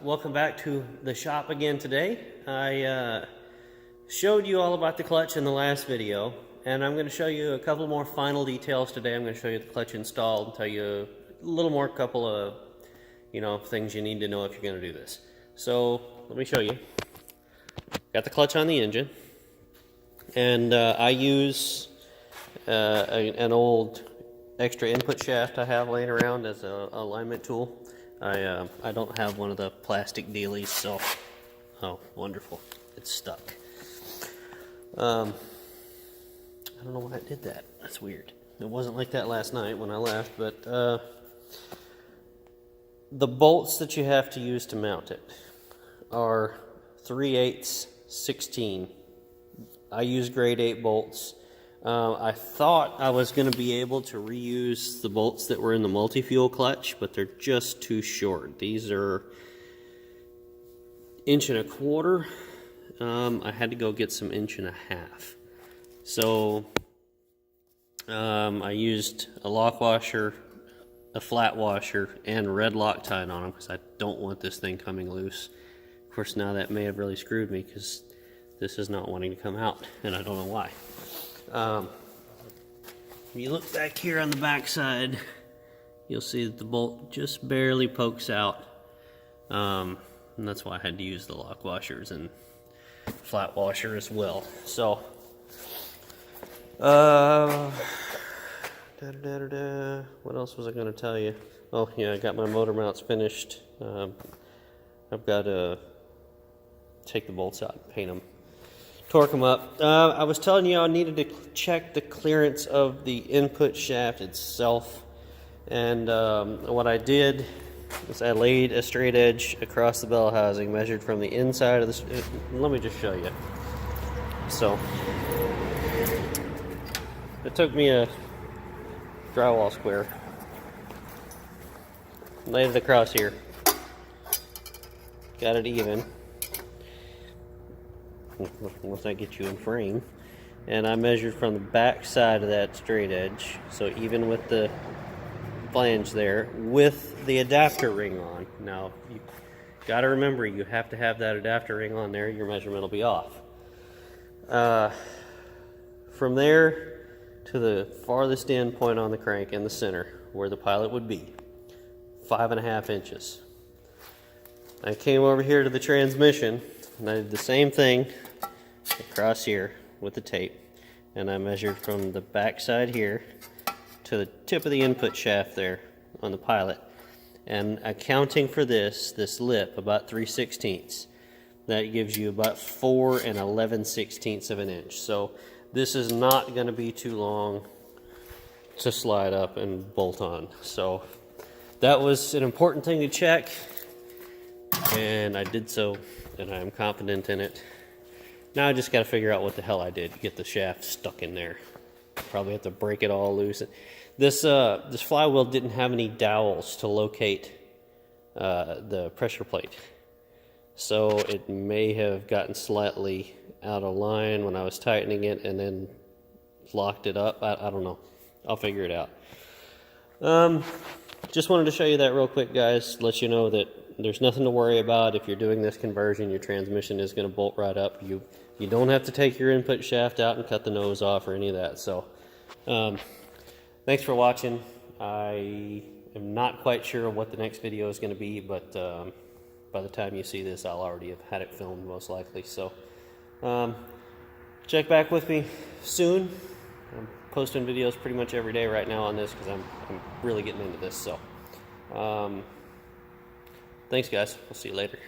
Welcome back to the shop again today. I showed you all about the clutch in the last video, and I'm going to show you a couple more final details today. I'm going to show you the clutch installed and tell you a little more couple of things you need to know if you're going to do this. So let me show you. Got the clutch on the engine, and I use an old extra input shaft I have laying around as an alignment tool. I don't have one of the plastic dealies, so oh, wonderful, it's stuck. I don't know why it did that. That's weird. It wasn't like that last night when I left, but the bolts that you have to use to mount it are 3/8 16. I use grade 8 bolts. I thought I was going to be able to reuse the bolts that were in the multi-fuel clutch, but they're just too short. These are 1.25 inches. I had to go get some 1.5 inches. So I used a lock washer, a flat washer, and red Loctite on them because I don't want this thing coming loose. Of course, now that may have really screwed me because this is not wanting to come out, and I don't know why. When you look back here on the back side, you'll see that the bolt just barely pokes out, and that's why I had to use the lock washers and flat washer as well. So what else was I going to tell you? Oh yeah, I got my motor mounts finished. I've got to take the bolts out and paint them, torque them up. I was telling you I needed to check the clearance of the input shaft itself, and what I did is I laid a straight edge across the bell housing, measured from the inside of the. Let me just show you. So it took me a drywall square, laid it across here, got it even. Once I get you in frame, and I measured from the back side of that straight edge, so even with the flange there, with the adapter ring on. Now you got to remember, you have to have that adapter ring on there, your measurement will be off. From there to the farthest end point on the crank in the center where the pilot would be, 5.5 inches. I came over here to the transmission and I did the same thing across here with the tape, and I measured from the back side here to the tip of the input shaft there on the pilot, and accounting for this lip about 3/16, that gives you about 4 11/16 of an inch. So this is not going to be too long to slide up and bolt on. So that was an important thing to check, and I did so, and I'm confident in it. Now I just got to figure out what the hell I did to get the shaft stuck in there. Probably have to break it all loose. This flywheel didn't have any dowels to locate the pressure plate, so it may have gotten slightly out of line when I was tightening it and then locked it up. I don't know. I'll figure it out. Just wanted to show you that real quick, guys. Let you know that there's nothing to worry about. If you're doing this conversion, your transmission is going to bolt right up. You don't have to take your input shaft out and cut the nose off or any of that. So thanks for watching. I am not quite sure what the next video is going to be, but by the time you see this, I'll already have had it filmed most likely. So check back with me soon. I'm posting videos pretty much every day right now on this because I'm really getting into this. So thanks, guys. We'll see you later.